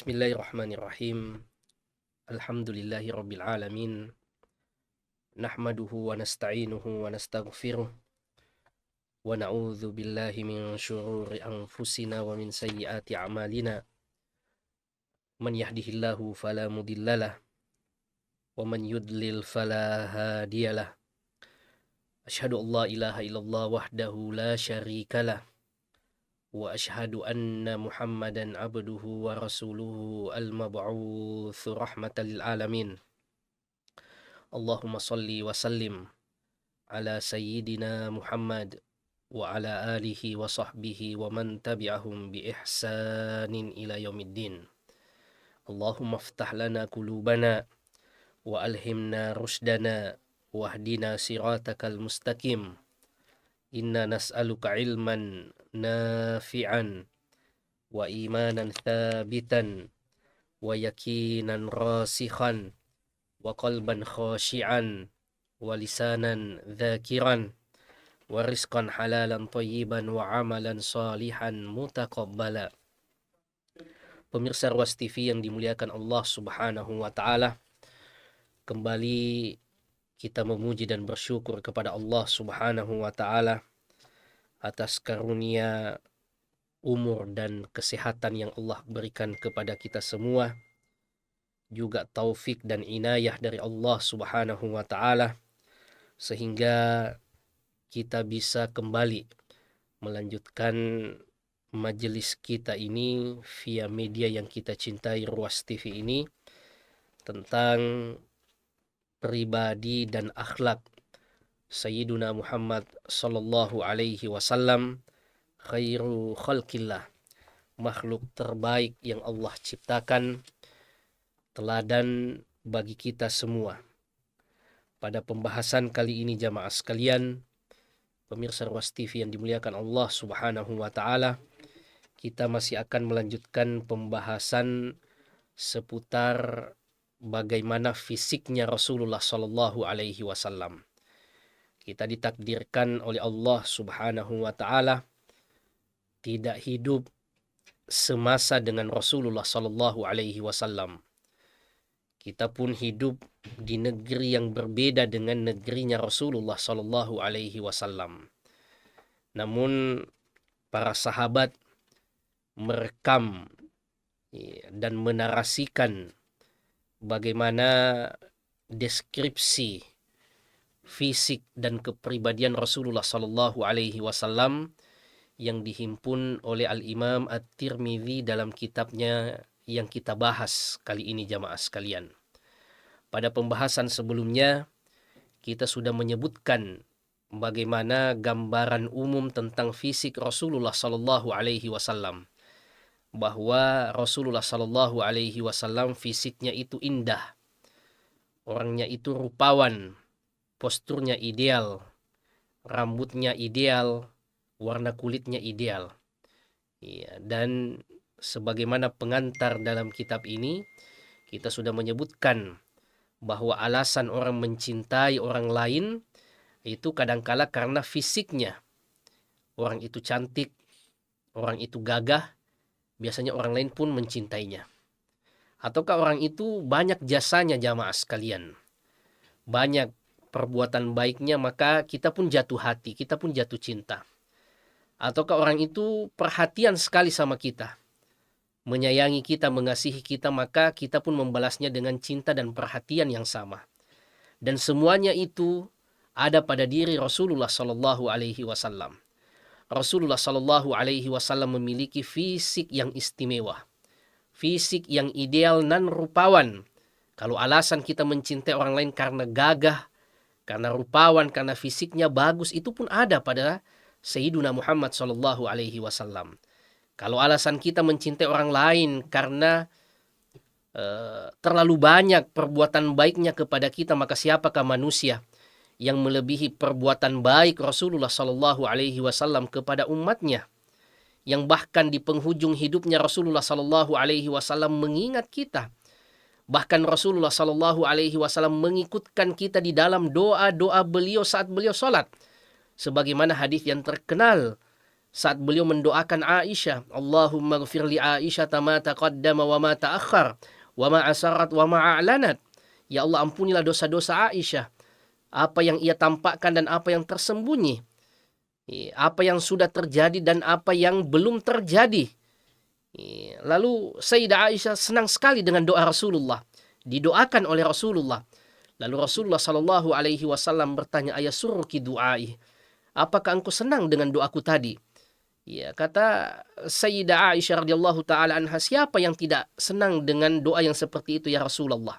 Bismillahirrahmanirrahim. Alhamdulillahi rabbil alamin. Nahmaduhu wa nasta'inuhu wa nastaghfiruh. Wa na'udzu billahi min syururi anfusina wa min sayyiati a'malina. Man yahdihillahu fala mudhillalah wa man yudlil fala hadiyalah. Asyhadu an la ilaha illallah wahdahu la syarikalah. Wa asyhadu anna Muhammadan abduhu wa rasuluhu al-mab'utsu rahmatan lil alamin. Allahumma salli wa sallim ala sayyidina Muhammad wa ala alihi wa sahbihi wa man tabi'ahum bi ihsanin ila yaumiddin. Allahumma iftah lana qulubana wa alhimna rushdana wahdina siratakal mustaqim. Inna nas'aluka ilman nafi'an wa imanan thabitan wa yakinan rasikhan wa qalban khashi'an wa lisanan dhakiran wa rizqan halalan thayyiban wa amalan salihan mutaqabbala. Pemirsa Ruas TV yang dimuliakan Allah Subhanahu wa taala, kembali kita memuji dan bersyukur kepada Allah Subhanahu wa taala atas karunia umur dan kesehatan yang Allah berikan kepada kita semua, juga taufik dan inayah dari Allah Subhanahu wa taala sehingga kita bisa kembali melanjutkan majelis kita ini via media yang kita cintai, Ruas TV ini, tentang pribadi dan akhlak Sayyiduna Muhammad sallallahu alaihi wasallam, khairu khalqillah, makhluk terbaik yang Allah ciptakan, teladan bagi kita semua. Pada pembahasan kali ini jamaah sekalian, pemirsa Ruas TV yang dimuliakan Allah Subhanahu wa taala, kita masih akan melanjutkan pembahasan seputar bagaimana fisiknya Rasulullah sallallahu alaihi wasallam. Kita ditakdirkan oleh Allah Subhanahu wa taala tidak hidup semasa dengan Rasulullah sallallahu alaihi wasallam. Kita pun hidup di negeri yang berbeda dengan negerinya Rasulullah sallallahu alaihi wasallam. Namun para sahabat merekam dan menarasikan bagaimana deskripsi fisik dan kepribadian Rasulullah sallallahu alaihi wasallam yang dihimpun oleh Al-Imam At-Tirmidzi dalam kitabnya yang kita bahas kali ini jamaah sekalian. Pada pembahasan sebelumnya kita sudah menyebutkan bagaimana gambaran umum tentang fisik Rasulullah sallallahu alaihi wasallam, bahwa Rasulullah sallallahu alaihi wasallam fisiknya itu indah, orangnya itu rupawan, posturnya ideal, rambutnya ideal, warna kulitnya ideal. Ya, dan sebagaimana pengantar dalam kitab ini, kita sudah menyebutkan bahwa alasan orang mencintai orang lain itu kadangkala karena fisiknya. Orang itu cantik, orang itu gagah, biasanya orang lain pun mencintainya. Ataukah orang itu banyak jasanya jamaah sekalian, banyak perbuatan baiknya, maka kita pun jatuh hati, kita pun jatuh cinta. Ataukah orang itu perhatian sekali sama kita, menyayangi kita, mengasihi kita, maka kita pun membalasnya dengan cinta dan perhatian yang sama. Dan semuanya itu ada pada diri Rasulullah sallallahu alaihi wasallam. Rasulullah sallallahu alaihi wasallam memiliki fisik yang istimewa, fisik yang ideal dan rupawan. Kalau alasan kita mencintai orang lain karena gagah, karena rupawan, karena fisiknya bagus, itu pun ada pada Sayyiduna Muhammad sallallahu alaihi wasallam. Kalau alasan kita mencintai orang lain karena terlalu banyak perbuatan baiknya kepada kita, maka siapakah manusia yang melebihi perbuatan baik Rasulullah sallallahu alaihi wasallam kepada umatnya, yang bahkan di penghujung hidupnya Rasulullah sallallahu alaihi wasallam mengingat kita. Bahkan Rasulullah sallallahu alaihi wasallam mengikutkan kita di dalam doa-doa beliau saat beliau salat. Sebagaimana hadis yang terkenal saat beliau mendoakan Aisyah, Allahumma ghfir li Aisyah ma taqaddama wa ma ta'akhkhar wa ma asarat wa ma a'lanat. Ya Allah, ampunilah dosa-dosa Aisyah, apa yang ia tampakkan dan apa yang tersembunyi, apa yang sudah terjadi dan apa yang belum terjadi. Lalu Sayyidah Aisyah senang sekali dengan doa Rasulullah, didoakan oleh Rasulullah. Lalu Rasulullah Shallallahu Alaihi Wasallam bertanya, ayasurruki du'ai, apakah engkau senang dengan doaku tadi? Ya, kata Sayyidah Aisyah radhiyallahu taala anha, siapa yang tidak senang dengan doa yang seperti itu ya Rasulullah?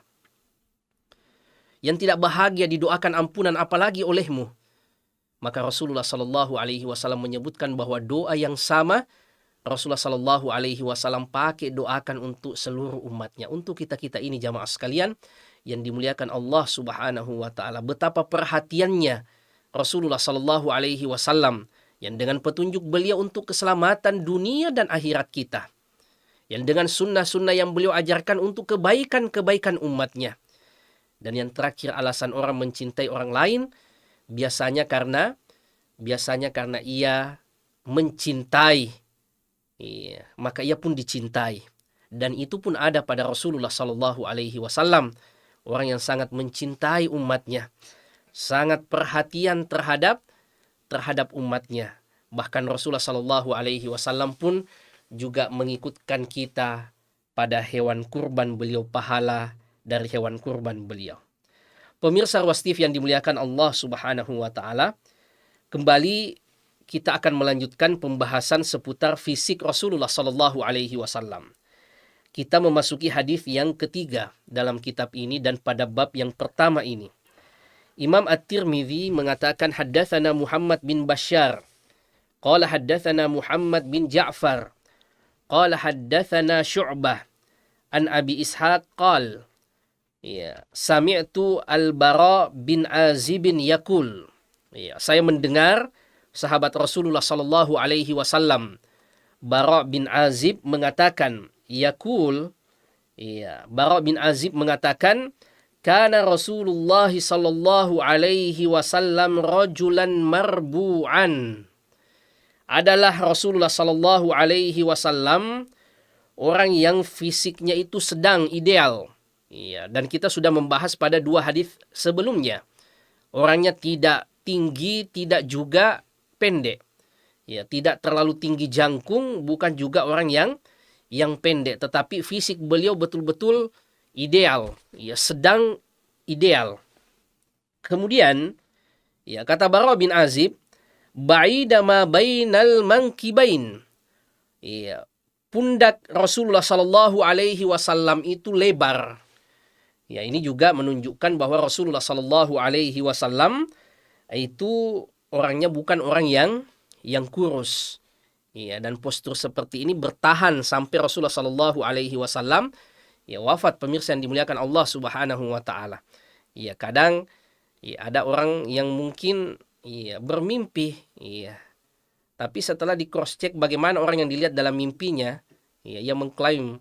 Yang tidak bahagia didoakan ampunan apalagi olehmu. Maka Rasulullah Shallallahu Alaihi Wasallam menyebutkan bahwa doa yang sama Rasulullah Shallallahu Alaihi Wasallam pakai doakan untuk seluruh umatnya, untuk kita ini jamaah sekalian yang dimuliakan Allah Subhanahu Wa Taala. Betapa perhatiannya Rasulullah Shallallahu Alaihi Wasallam yang dengan petunjuk beliau untuk keselamatan dunia dan akhirat kita, yang dengan sunnah-sunnah yang beliau ajarkan untuk kebaikan-kebaikan umatnya. Dan yang terakhir, alasan orang mencintai orang lain biasanya karena ia mencintai, maka ia pun dicintai. Dan itu pun ada pada Rasulullah Sallallahu Alaihi Wasallam, orang yang sangat mencintai umatnya, sangat perhatian terhadap umatnya. Bahkan Rasulullah Sallallahu Alaihi Wasallam pun juga mengikutkan kita pada hewan kurban beliau, pahala dari hewan kurban beliau. Pemirsa Ruas TV yang dimuliakan Allah Subhanahu Wa Taala, kembali kita akan melanjutkan pembahasan seputar fisik Rasulullah Sallallahu Alaihi Wasallam. Kita memasuki hadis yang ketiga dalam kitab ini dan pada bab yang pertama ini. Imam At-Tirmidzi mengatakan haddatsana Muhammad bin Bashar qala haddatsana Muhammad bin Ja'far qala haddatsana Syu'bah an Abi Ishaq qala sami'tu Al-Bara bin Azib yaqul, saya mendengar sahabat Rasulullah sallallahu alaihi wasallam Bara bin Azib mengatakan, yaqul, Bara bin Azib mengatakan, kana Rasulullah sallallahu alaihi wasallam rajulan marbu'an. Adalah Rasulullah sallallahu alaihi wasallam orang yang fisiknya itu sedang ideal. Dan kita sudah membahas pada dua hadis sebelumnya. Orangnya tidak tinggi, tidak juga pendek. Tidak terlalu tinggi jangkung, bukan juga orang yang pendek, tetapi fisik beliau betul-betul ideal, sedang ideal. Kemudian, kata Bara bin Azib, ba'ida ma bainal mankibain. Pundak Rasulullah sallallahu alaihi wasallam itu lebar. Ini juga menunjukkan bahwa Rasulullah sallallahu alaihi wasallam itu orangnya bukan orang yang kurus. Dan postur seperti ini bertahan sampai Rasulullah sallallahu alaihi wasallam wafat, pemirsa yang dimuliakan Allah Subhanahu Wa Taala. Kadang ada orang yang mungkin bermimpi, tapi setelah di cross check bagaimana orang yang dilihat dalam mimpinya, ia mengklaim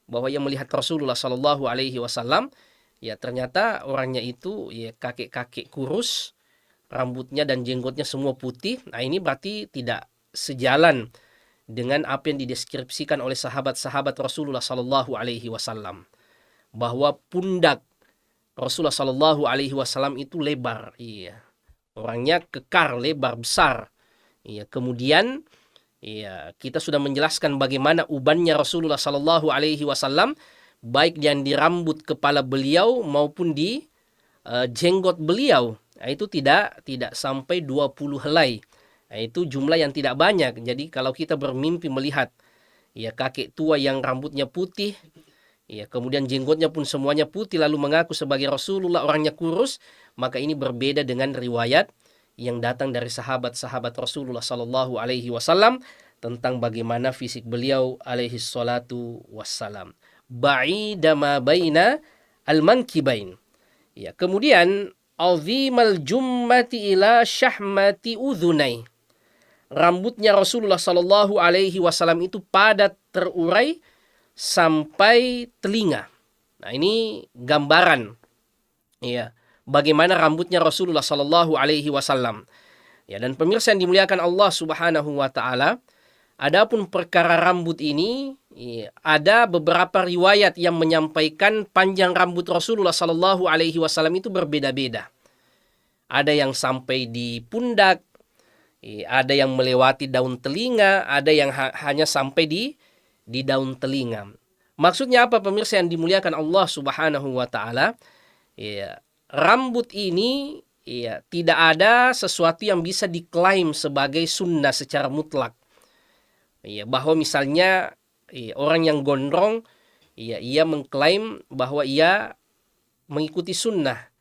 bahwa ia melihat Rasulullah sallallahu alaihi wasallam, ternyata orangnya itu kakek-kakek kurus, rambutnya dan jenggotnya semua putih. Nah, ini berarti tidak sejalan dengan apa yang dideskripsikan oleh sahabat-sahabat Rasulullah sallallahu alaihi wasallam, bahwa pundak Rasulullah sallallahu alaihi wasallam itu lebar. Orangnya kekar, lebar, besar. Kemudian kita sudah menjelaskan bagaimana ubannya Rasulullah sallallahu alaihi wasallam, baik yang di rambut kepala beliau maupun di jenggot beliau. Itu tidak sampai 20 helai. Itu jumlah yang tidak banyak. Jadi kalau kita bermimpi melihat kakek tua yang rambutnya putih, kemudian jenggotnya pun semuanya putih, lalu mengaku sebagai Rasulullah, orangnya kurus, maka ini berbeda dengan riwayat yang datang dari sahabat-sahabat Rasulullah sallallahu alaihi wasallam tentang bagaimana fisik beliau alaihi salatu wassalam. Ba'ida ma baina al-mankibain. Kemudian azimal jummati ila syahmati udhunai. Rambutnya Rasulullah sallallahu alaihi wasallam itu padat terurai sampai telinga. Nah, ini gambaran bagaimana rambutnya Rasulullah sallallahu alaihi wasallam. Ya, dan pemirsa yang dimuliakan Allah Subhanahu wa taala, adapun perkara rambut ini, ya, ada beberapa riwayat yang menyampaikan panjang rambut Rasulullah Sallallahu Alaihi Wasallam itu berbeda-beda. Ada yang sampai di pundak, ya, ada yang melewati daun telinga, ada yang hanya sampai di daun telinga. Maksudnya apa pemirsa yang dimuliakan Allah Subhanahu wa taala? Ya, rambut ini, ya, tidak ada sesuatu yang bisa diklaim sebagai sunnah secara mutlak. Ya, bahwa misalnya, ya, orang yang gondrong, ya, ia mengklaim bahwa ia mengikuti sunnah.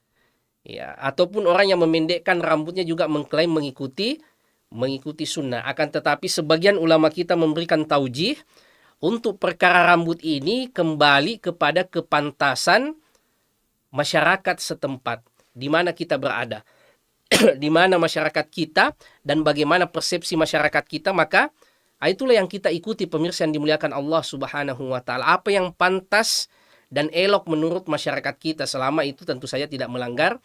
Ya, ataupun orang yang memendekkan rambutnya juga mengklaim mengikuti sunnah. Akan tetapi sebagian ulama kita memberikan taujih untuk perkara rambut ini kembali kepada kepantasan masyarakat setempat di mana kita berada. Di mana masyarakat kita dan bagaimana persepsi masyarakat kita, maka itulah yang kita ikuti pemirsa yang dimuliakan Allah Subhanahu wa taala. Apa yang pantas dan elok menurut masyarakat kita, selama itu tentu saja tidak melanggar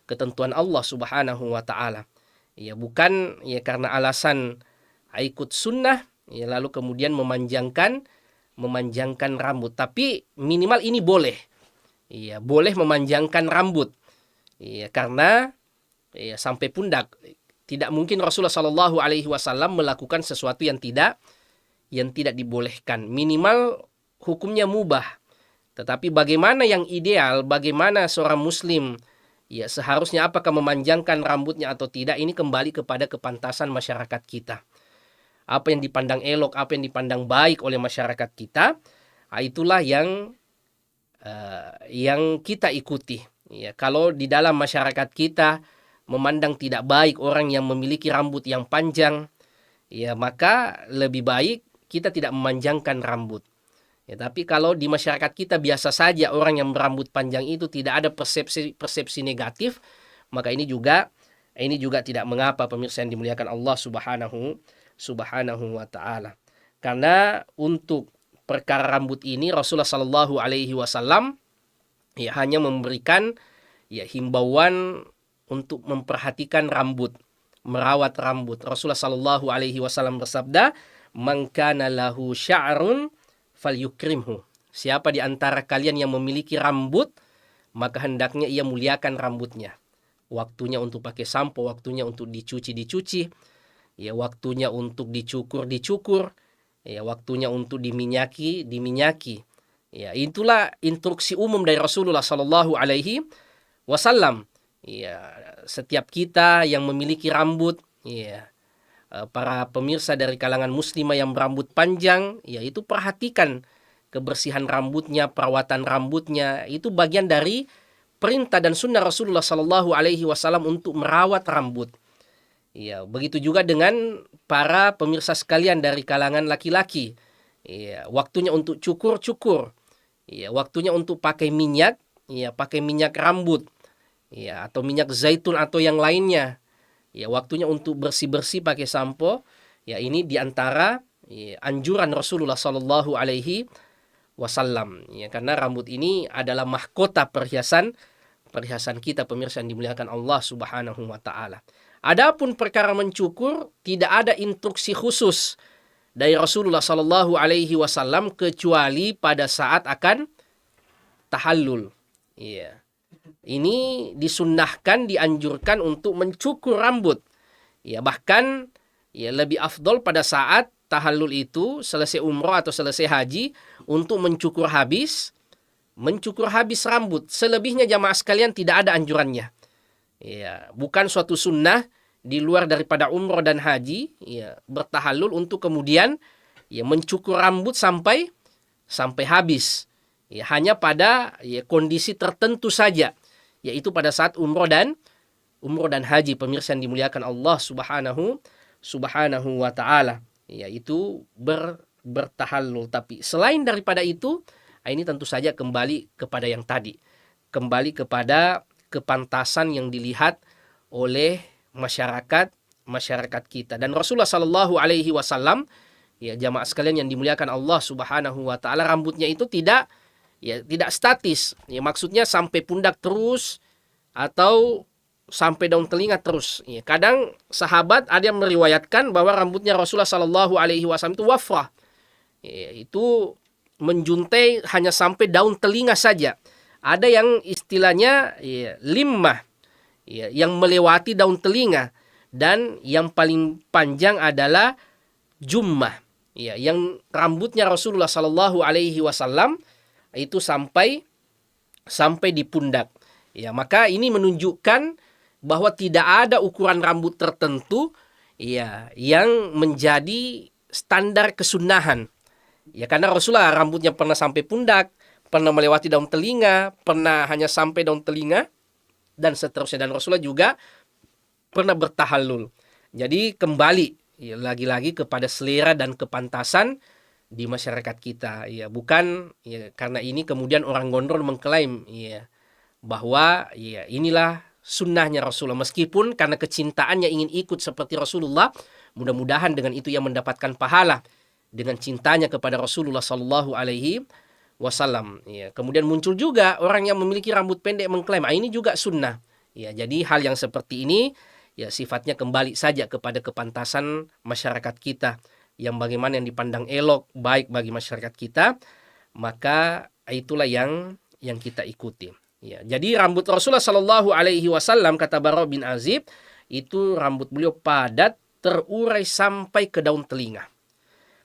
ketentuan Allah Subhanahu wa taala. Ya, bukan ya karena alasan ikut sunnah ya lalu kemudian memanjangkan rambut, tapi minimal ini boleh. Iya, boleh memanjangkan rambut. Iya, karena ya, sampai pundak. Tidak mungkin Rasulullah Shallallahu Alaihi Wasallam melakukan sesuatu yang tidak dibolehkan. Minimal hukumnya mubah. Tetapi bagaimana yang ideal, bagaimana seorang muslim ya seharusnya apakah memanjangkan rambutnya atau tidak, ini kembali kepada kepantasan masyarakat kita. Apa yang dipandang elok, apa yang dipandang baik oleh masyarakat kita, itulah yang kita ikuti. Ya, kalau di dalam masyarakat kita memandang tidak baik orang yang memiliki rambut yang panjang, ya maka lebih baik kita tidak memanjangkan rambut. Ya, tapi kalau di masyarakat kita biasa saja orang yang berambut panjang itu tidak ada persepsi negatif, maka ini juga tidak mengapa pemirsa yang dimuliakan Allah Subhanahu wa taala. Karena untuk perkara rambut ini Rasulullah Shallallahu Alaihi Wasallam ya hanya memberikan ya himbauan untuk memperhatikan rambut, merawat rambut. Rasulullah Shallallahu Alaihi Wasallam bersabda, "Man kana lahu sya'run falyukrimhu." Siapa di antara kalian yang memiliki rambut, maka hendaknya ia muliakan rambutnya. Waktunya untuk pakai sampo, waktunya untuk dicuci, ya waktunya untuk dicukur, ya waktunya untuk diminyaki. Ya, itulah instruksi umum dari Rasulullah Shallallahu Alaihi Wasallam. Ya, setiap kita yang memiliki rambut, ya para pemirsa dari kalangan muslimah yang berambut panjang, ya itu perhatikan kebersihan rambutnya, perawatan rambutnya. Itu bagian dari perintah dan sunnah Rasulullah Shallallahu Alaihi Wasallam untuk merawat rambut. Ya, begitu juga dengan para pemirsa sekalian dari kalangan laki-laki. Ya, waktunya untuk cukur. Ya, waktunya untuk pakai minyak, ya pakai minyak rambut. Ya, atau minyak zaitun atau yang lainnya. Ya, waktunya untuk bersih-bersih pakai sampo. Ya, ini diantara ya, anjuran Rasulullah Sallallahu Alaihi Wasallam. Ya, karena rambut ini adalah mahkota perhiasan kita pemirsa yang dimuliakan Allah Subhanahu wa taala. Adapun perkara mencukur, tidak ada instruksi khusus dari Rasulullah Sallallahu Alaihi Wasallam kecuali pada saat akan tahallul. Ya. Ini disunnahkan, dianjurkan untuk mencukur rambut. Ya, bahkan ya lebih afdol pada saat tahallul itu, selesai umroh atau selesai haji, untuk mencukur habis rambut. Selebihnya jamaah sekalian tidak ada anjurannya. Ya, bukan suatu sunnah di luar daripada umroh dan haji, ya bertahallul untuk kemudian ya mencukur rambut sampai habis. Ya, hanya pada ya kondisi tertentu saja, yaitu pada saat umroh dan haji pemirsa yang dimuliakan Allah Subhanahu wa taala, yaitu bertahallul. Tapi selain daripada itu, ini tentu saja kembali kepada yang tadi, kembali kepada kepantasan yang dilihat oleh masyarakat kita. Dan Rasulullah Sallallahu Alaihi Wasallam, ya jamaah sekalian yang dimuliakan Allah Subhanahu wa taala, rambutnya itu tidak statis. Ya, maksudnya sampai pundak terus atau sampai daun telinga terus. Ya, kadang sahabat ada yang meriwayatkan bahwa rambutnya Rasulullah Shallallahu Alaihi Wasallam itu wafrah, ya, itu menjuntai hanya sampai daun telinga saja. Ada yang istilahnya ya, limmah, ya, yang melewati daun telinga, dan yang paling panjang adalah jummah, ya, yang rambutnya Rasulullah Shallallahu Alaihi Wasallam itu sampai di pundak. Ya, maka ini menunjukkan bahwa tidak ada ukuran rambut tertentu, ya, yang menjadi standar kesunahan. Ya, karena Rasulullah rambutnya pernah sampai pundak, pernah melewati daun telinga, pernah hanya sampai daun telinga, dan seterusnya. Dan Rasulullah juga pernah bertahallul. Jadi kembali ya, lagi-lagi kepada selera dan kepantasan di masyarakat kita. Ya, bukan ya, karena ini kemudian orang gondrong mengklaim ya, bahwa ya, inilah sunnahnya Rasulullah, meskipun karena kecintaannya ingin ikut seperti Rasulullah, mudah-mudahan dengan itu ia mendapatkan pahala dengan cintanya kepada Rasulullah Sallallahu Alaihi Wasallam. Ya, kemudian muncul juga orang yang memiliki rambut pendek mengklaim, ini juga sunnah. Ya, jadi hal yang seperti ini ya sifatnya kembali saja kepada kepantasan masyarakat kita, yang bagaimana yang dipandang elok baik bagi masyarakat kita, maka itulah yang kita ikuti. Ya, jadi rambut Rasulullah Shallallahu Alaihi Wasallam, kata Bara bin Azib, itu rambut beliau padat, terurai sampai ke daun telinga.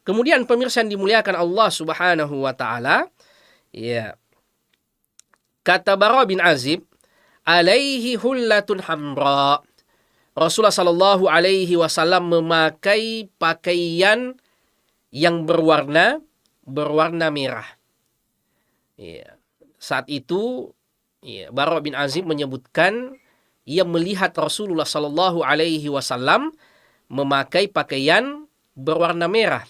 Kemudian pemirsa yang dimuliakan Allah Subhanahu Wa Taala, ya, kata Bara bin Azib, alaihi hullatun hamra. Rasulullah Shallallahu Alaihi Wasallam memakai pakaian yang berwarna merah. Ya, saat itu ya, Bara bin Azib menyebutkan ia melihat Rasulullah Shallallahu Alaihi Wasallam memakai pakaian berwarna merah.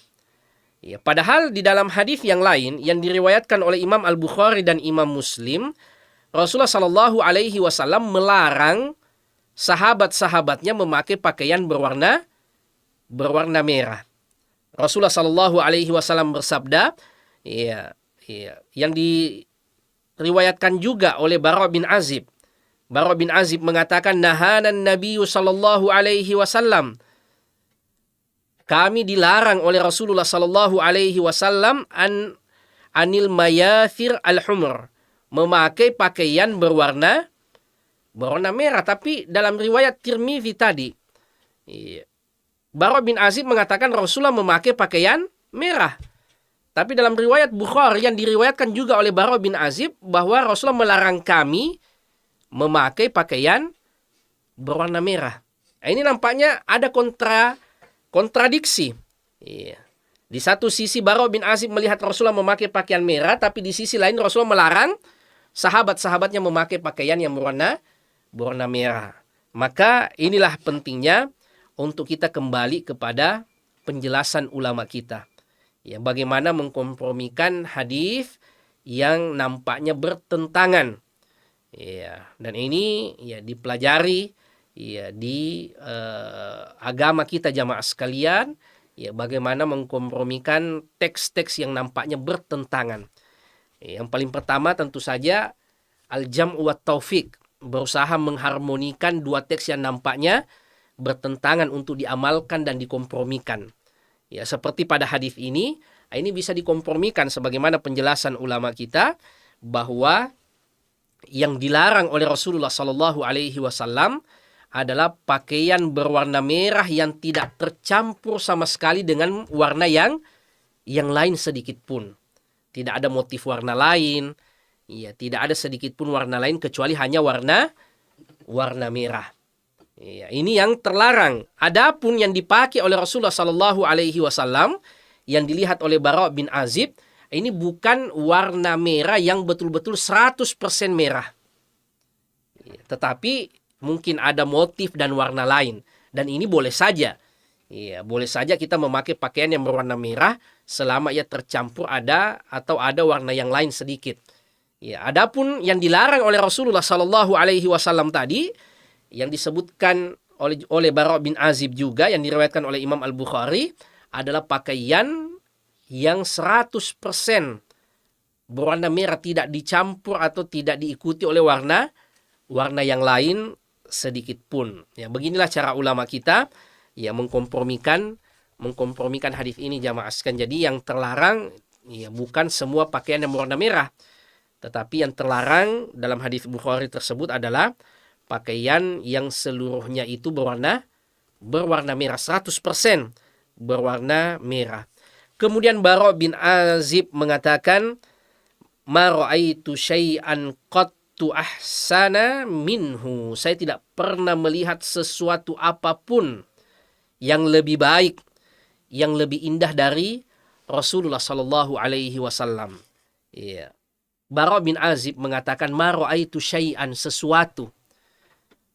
Ya, padahal di dalam hadis yang lain yang diriwayatkan oleh Imam Al-Bukhari dan Imam Muslim, Rasulullah Shallallahu Alaihi Wasallam melarang sahabat-sahabatnya memakai pakaian berwarna merah. Rasulullah Shallallahu Alaihi Wasallam bersabda, ya, yang diriwayatkan juga oleh Bara bin Azib. Bara bin Azib mengatakan, nahanan Nabi Sallallahu Alaihi Wasallam, kami dilarang oleh Rasulullah Sallallahu Alaihi Wasallam anil mayathir al-humr, memakai pakaian berwarna merah. Tapi dalam riwayat Tirmidzi tadi, Bara bin Azib mengatakan Rasulullah memakai pakaian merah. Tapi dalam riwayat Bukhari yang diriwayatkan juga oleh Bara bin Azib, bahwa Rasulullah melarang kami memakai pakaian berwarna merah. Nah, ini nampaknya ada kontradiksi. Di satu sisi Bara bin Azib melihat Rasulullah memakai pakaian merah, tapi di sisi lain Rasulullah melarang sahabat-sahabatnya memakai pakaian yang berwarna merah. Maka inilah pentingnya untuk kita kembali kepada penjelasan ulama kita. Ya, bagaimana mengkompromikan hadis yang nampaknya bertentangan. Ya, dan ini ya dipelajari ya di agama kita jamaah sekalian, ya, bagaimana mengkompromikan teks-teks yang nampaknya bertentangan. Yang paling pertama tentu saja al-jam'u wat taufiq, berusaha mengharmonikan dua teks yang nampaknya bertentangan untuk diamalkan dan dikompromikan. Ya, seperti pada hadis ini bisa dikompromikan sebagaimana penjelasan ulama kita bahwa yang dilarang oleh Rasulullah Sallallahu Alaihi Wasallam adalah pakaian berwarna merah yang tidak tercampur sama sekali dengan warna yang lain sedikit pun. Tidak ada motif warna lain, ya, tidak ada sedikit pun warna lain kecuali hanya warna merah. Ya, ini yang terlarang. Adapun yang dipakai oleh Rasulullah Sallallahu Alaihi Wasallam yang dilihat oleh Bara bin Azib, ini bukan warna merah yang betul-betul 100% merah. Ya, tetapi mungkin ada motif dan warna lain, dan ini boleh saja. Ya, boleh saja kita memakai pakaian yang berwarna merah selama ia tercampur ada warna yang lain sedikit. Ya, adapun yang dilarang oleh Rasulullah Sallallahu Alaihi Wasallam tadi, yang disebutkan oleh Bara bin Azib juga yang diriwayatkan oleh Imam Al-Bukhari, adalah pakaian yang 100% berwarna merah, tidak dicampur atau tidak diikuti oleh warna yang lain sedikit pun. Ya, beginilah cara ulama kita ya mengkompromikan hadis ini jamaah sekalian. Jadi yang terlarang ya bukan semua pakaian yang berwarna merah, tetapi yang terlarang dalam hadis Bukhari tersebut adalah pakaian yang seluruhnya itu berwarna merah, 100% berwarna merah. Kemudian Bara' bin Azib mengatakan, ma ra'aitu syai'an qattu ahsana minhu. Saya tidak pernah melihat sesuatu apapun yang lebih baik, yang lebih indah dari Rasulullah sallallahu alaihi wasallam. Iya. Bara' bin Azib mengatakan ma ra'aitu syai'an, sesuatu.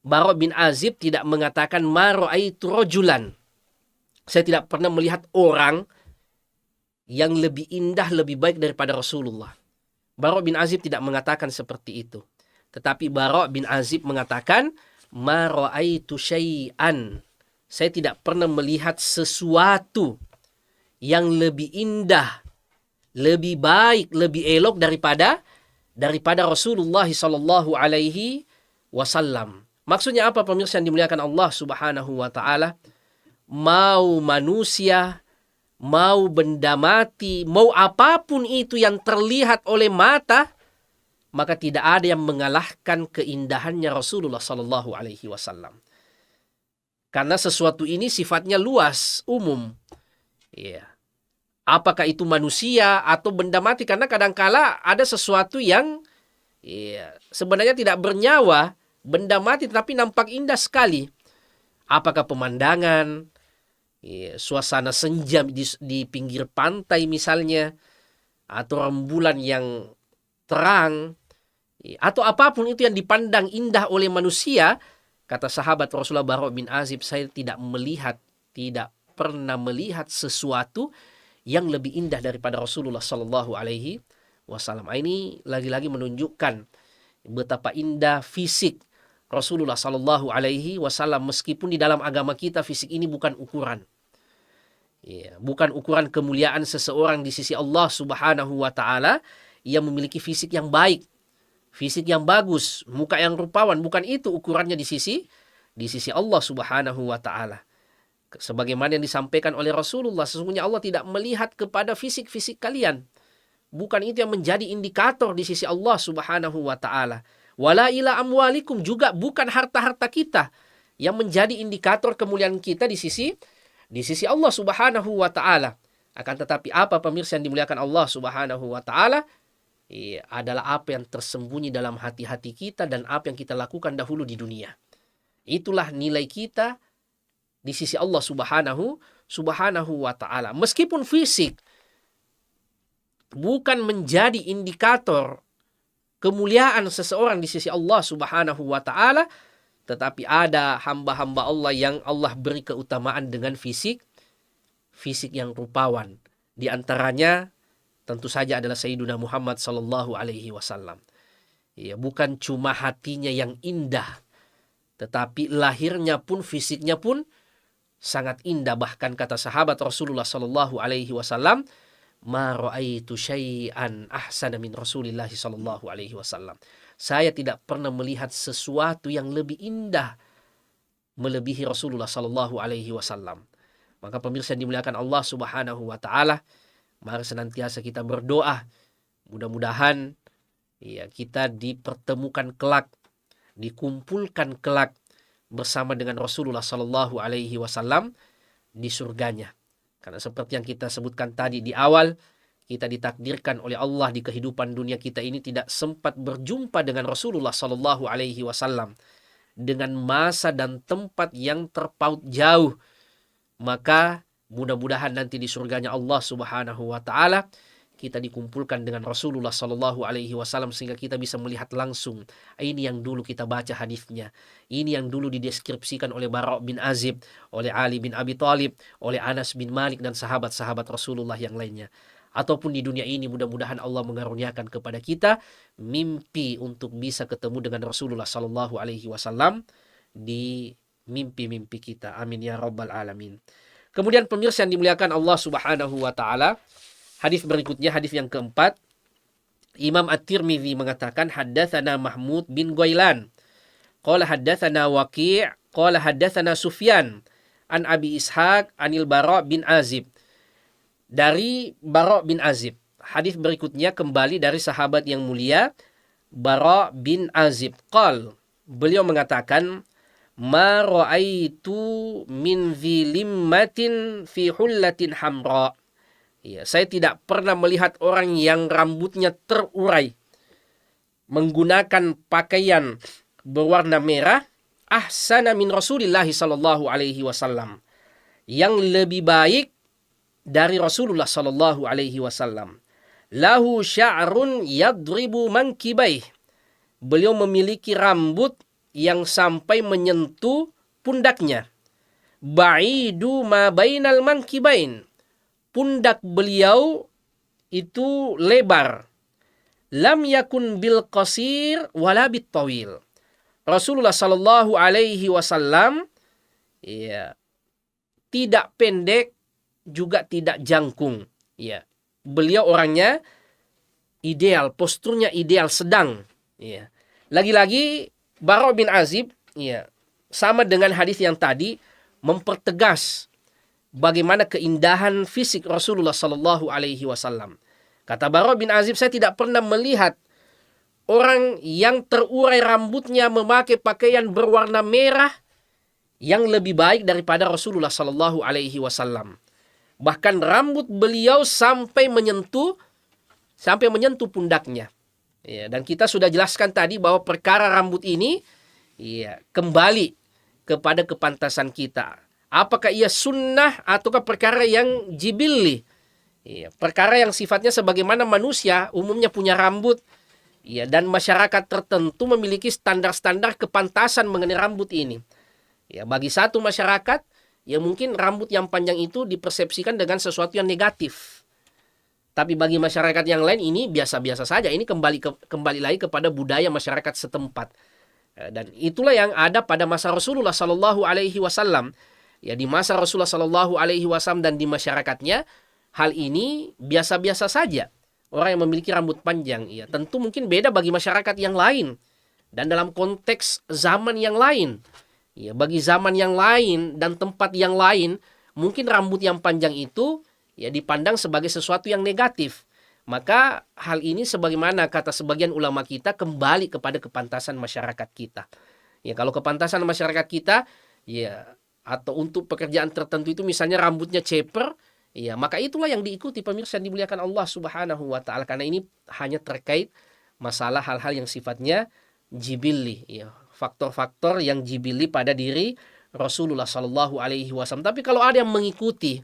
Bara' bin Azib tidak mengatakan ma ra'aitu rajulan. Saya tidak pernah melihat orang yang lebih indah, lebih baik daripada Rasulullah. Bara' bin Azib tidak mengatakan seperti itu. Tetapi Bara' bin Azib mengatakan, ma ra'aitu syai'an. Saya tidak pernah melihat sesuatu yang lebih indah, lebih baik, lebih elok daripada Rasulullah sallallahu alaihi wasallam. Maksudnya apa pemirsa yang dimuliakan Allah Subhanahu wa taala? Mau manusia, mau benda mati, mau apapun itu yang terlihat oleh mata, maka tidak ada yang mengalahkan keindahannya Rasulullah sallallahu alaihi wasallam. Karena sesuatu ini sifatnya luas, umum. Ya. Apakah itu manusia atau benda mati? Karena kadangkala ada sesuatu yang sebenarnya tidak bernyawa, benda mati tetapi nampak indah sekali. Apakah pemandangan, suasana senja di pinggir pantai misalnya, atau rembulan yang terang, atau apapun itu yang dipandang indah oleh manusia. Kata sahabat Rasulullah Bara' bin Azib, saya tidak pernah melihat sesuatu yang lebih indah daripada Rasulullah sallallahu alaihi wasallam. Ini lagi-lagi menunjukkan betapa indah fisik Rasulullah sallallahu alaihi wasallam, meskipun di dalam agama kita fisik ini bukan ukuran. Bukan ukuran kemuliaan seseorang di sisi Allah Subhanahu wa taala yang memiliki fisik yang baik, fisik yang bagus, muka yang rupawan, bukan itu ukurannya di sisi Allah Subhanahu wa taala. Sebagaimana yang disampaikan oleh Rasulullah, sesungguhnya Allah tidak melihat kepada fisik-fisik kalian. Bukan itu yang menjadi indikator di sisi Allah Subhanahu wa taala. Wala ila amwalikum, juga bukan harta-harta kita yang menjadi indikator kemuliaan kita di sisi Allah Subhanahu wa taala. Akan tetapi apa pemirsa yang dimuliakan Allah Subhanahu wa taala? Adalah apa yang tersembunyi dalam hati-hati kita dan apa yang kita lakukan dahulu di dunia. Itulah nilai kita di sisi Allah Subhanahu wa ta'ala. Meskipun fisik bukan menjadi indikator kemuliaan seseorang di sisi Allah Subhanahu wa ta'ala, tetapi ada hamba-hamba Allah yang Allah beri keutamaan dengan fisik yang rupawan. Di antaranya tentu saja adalah Sayyiduna Muhammad sallallahu alaihi wasallam. Bukan cuma hatinya yang indah, tetapi lahirnya pun, fisiknya pun sangat indah. Bahkan kata sahabat Rasulullah sallallahu alaihi wasallam, ma ra'aitu syai'an ahsana min Rasulillah sallallahu alaihi wasallam. Saya tidak pernah melihat sesuatu yang lebih indah melebihi Rasulullah sallallahu alaihi wasallam. Maka pemirsa yang dimuliakan Allah Subhanahu wa taala, mari senantiasa kita berdoa, mudah-mudahan kita dipertemukan kelak, dikumpulkan kelak bersama dengan Rasulullah sallallahu alaihi wasallam di surganya. Karena seperti yang kita sebutkan tadi di awal, kita ditakdirkan oleh Allah di kehidupan dunia kita ini tidak sempat berjumpa dengan Rasulullah sallallahu alaihi wasallam dengan masa dan tempat yang terpaut jauh. Maka mudah-mudahan nanti di surganya Allah Subhanahu wa taala kita dikumpulkan dengan Rasulullah sallallahu alaihi wasallam sehingga kita bisa melihat langsung. Ini yang dulu kita baca hadisnya. Ini yang dulu dideskripsikan oleh Bara' bin Azib, oleh Ali bin Abi Thalib, oleh Anas bin Malik dan sahabat-sahabat Rasulullah yang lainnya. Ataupun di dunia ini mudah-mudahan Allah mengaruniakan kepada kita mimpi untuk bisa ketemu dengan Rasulullah sallallahu alaihi wasallam di mimpi-mimpi kita. Amin ya rabbal alamin. Kemudian pemirsa yang dimuliakan Allah Subhanahu wa taala, hadis berikutnya, hadis yang keempat, Imam At-Tirmidzi mengatakan haddatsana Mahmud bin Ghailan qala haddatsana Waqi' qala haddatsana Sufyan an Abi Ishaq anil Bara' bin Azib. Dari Bara' bin Azib. Hadis berikutnya kembali dari sahabat yang mulia Bara' bin Azib. Beliau mengatakan, ma ra'aitu min zilimmatin fi hullatin hamra. Ya, saya tidak pernah melihat orang yang rambutnya terurai menggunakan pakaian berwarna merah ahsana min Rasulillah sallallahu alaihi wasallam, yang lebih baik dari Rasulullah sallallahu alaihi wasallam. Lahu sya'run yadribu mankibaih. Beliau memiliki rambut yang sampai menyentuh pundaknya. Ba'idu ma bainal mankibain. Pundak beliau itu lebar. Lam yakun bil qasir wala bit tawil. Rasulullah sallallahu alaihi wasallam ya, tidak pendek juga tidak jangkung. Ya, beliau orangnya ideal, posturnya ideal, sedang. Ya. Lagi-lagi Bara' bin Azib ya, sama dengan hadis yang tadi mempertegas bagaimana keindahan fisik Rasulullah sallallahu alaihi wasallam. Kata Bara' bin Azib, saya tidak pernah melihat orang yang terurai rambutnya memakai pakaian berwarna merah yang lebih baik daripada Rasulullah sallallahu alaihi wasallam. Bahkan rambut beliau sampai menyentuh pundaknya. Ya, dan kita sudah jelaskan tadi bahwa perkara rambut ini ya, kembali kepada kepantasan kita. Apakah ia sunnah ataukah perkara yang jibilli? Ya, perkara yang sifatnya sebagaimana manusia umumnya punya rambut. Ya, dan masyarakat tertentu memiliki standar-standar kepantasan mengenai rambut ini. Ya, bagi satu masyarakat, ya mungkin rambut yang panjang itu dipersepsikan dengan sesuatu yang negatif. Tapi bagi masyarakat yang lain ini biasa-biasa saja. Ini kembali lagi kepada budaya masyarakat setempat. Dan itulah yang ada pada masa Rasulullah sallallahu alaihi wasallam. Ya, di masa Rasulullah sallallahu alaihi wasallam dan di masyarakatnya, hal ini biasa-biasa saja. Orang yang memiliki rambut panjang, ya tentu mungkin beda bagi masyarakat yang lain dan dalam konteks zaman yang lain. Ya, bagi zaman yang lain dan tempat yang lain, mungkin rambut yang panjang itu ya dipandang sebagai sesuatu yang negatif. Maka hal ini sebagaimana kata sebagian ulama kita kembali kepada kepantasan masyarakat kita. Ya, kalau kepantasan masyarakat kita ya, atau untuk pekerjaan tertentu itu misalnya rambutnya ceper, ya maka itulah yang diikuti pemirsa yang dimuliakan Allah Subhanahu wa taala, karena ini hanya terkait masalah hal-hal yang sifatnya jibilli, ya, faktor-faktor yang jibilli pada diri Rasulullah Shallallahu alaihi wasallam. Tapi kalau ada yang mengikuti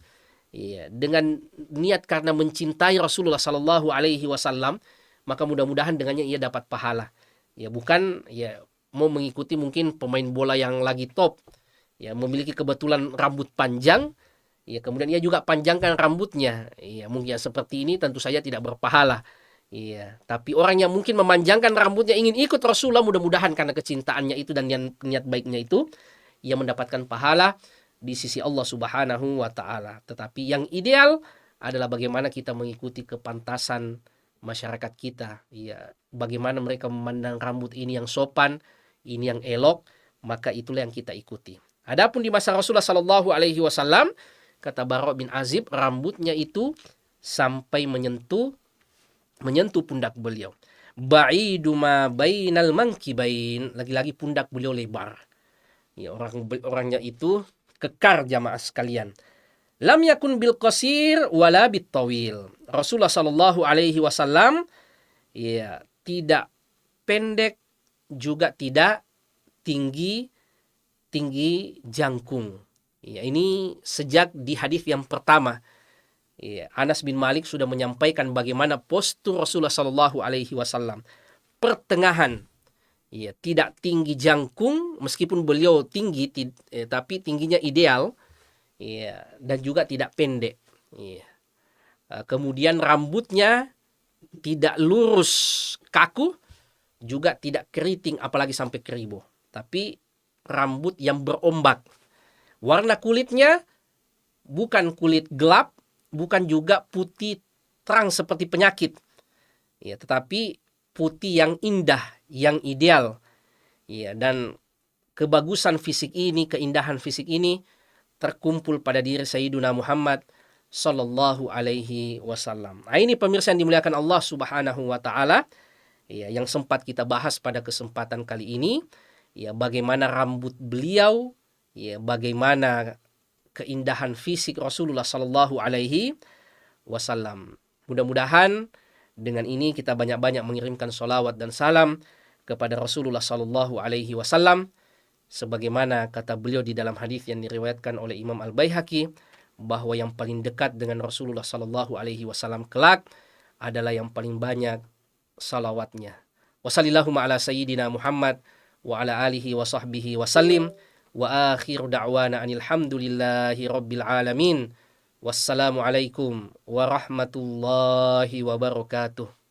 ya, dengan niat karena mencintai Rasulullah Shallallahu alaihi wasallam, maka mudah-mudahan dengannya ia dapat pahala. Ya, bukan ya mau mengikuti mungkin pemain bola yang lagi top, ya memiliki kebetulan rambut panjang, ya kemudian ia juga panjangkan rambutnya. Ya, mungkin seperti ini tentu saja tidak berpahala. Ya, tapi orang yang mungkin memanjangkan rambutnya ingin ikut Rasulullah, mudah-mudahan karena kecintaannya itu dan niat baiknya itu, ia mendapatkan pahala di sisi Allah Subhanahu wa taala. Tetapi yang ideal adalah bagaimana kita mengikuti kepantasan masyarakat kita. Ya, bagaimana mereka memandang rambut ini yang sopan, ini yang elok, maka itulah yang kita ikuti. Adapun di masa Rasulullah sallallahu alaihi wasallam, kata Bara' bin Azib, rambutnya itu sampai menyentuh pundak beliau. Ba'idu ma bainal mankibain, lagi-lagi pundak beliau lebar. Ya, orangnya itu kekar jamaah sekalian. Lam yakun bil qasir wala bit tawil. Rasulullah sallallahu alaihi wasallam ya tidak pendek juga tidak tinggi jangkung. Ya, ini sejak di hadis yang pertama. Ya, Anas bin Malik sudah menyampaikan bagaimana postur Rasulullah sallallahu alaihi wasallam. Pertengahan. Ya, tidak tinggi jangkung meskipun beliau tinggi tapi tingginya ideal. Ya, dan juga tidak pendek. Ya. Kemudian rambutnya tidak lurus kaku, juga tidak keriting apalagi sampai keribu. Tapi rambut yang berombak. Warna kulitnya bukan kulit gelap, bukan juga putih terang seperti penyakit. Ya, tetapi putih yang indah, yang ideal. Ya, dan kebagusan fisik ini, keindahan fisik ini terkumpul pada diri Sayyiduna Muhammad sallallahu alaihi wasallam. Nah, ini pemirsa yang dimuliakan Allah Subhanahu wa taala, ya, yang sempat kita bahas pada kesempatan kali ini, ya, bagaimana rambut beliau, ya, bagaimana keindahan fisik Rasulullah sallallahu alaihi wasallam. Mudah-mudahan dengan ini kita banyak-banyak mengirimkan sholawat dan salam kepada Rasulullah sallallahu alaihi wasallam, sebagaimana kata beliau di dalam hadis yang diriwayatkan oleh Imam Al-Baihaqi, bahwa yang paling dekat dengan Rasulullah sallallahu alaihi wasallam kelak adalah yang paling banyak salawatnya. Wassallallahu ala sayyidina Muhammad wa ala alihi wa sahbihi wa sallim, wa akhiru da'wana anil hamdulillahi rabbil alamin. Wassalamualaikum warahmatullahi wabarakatuh.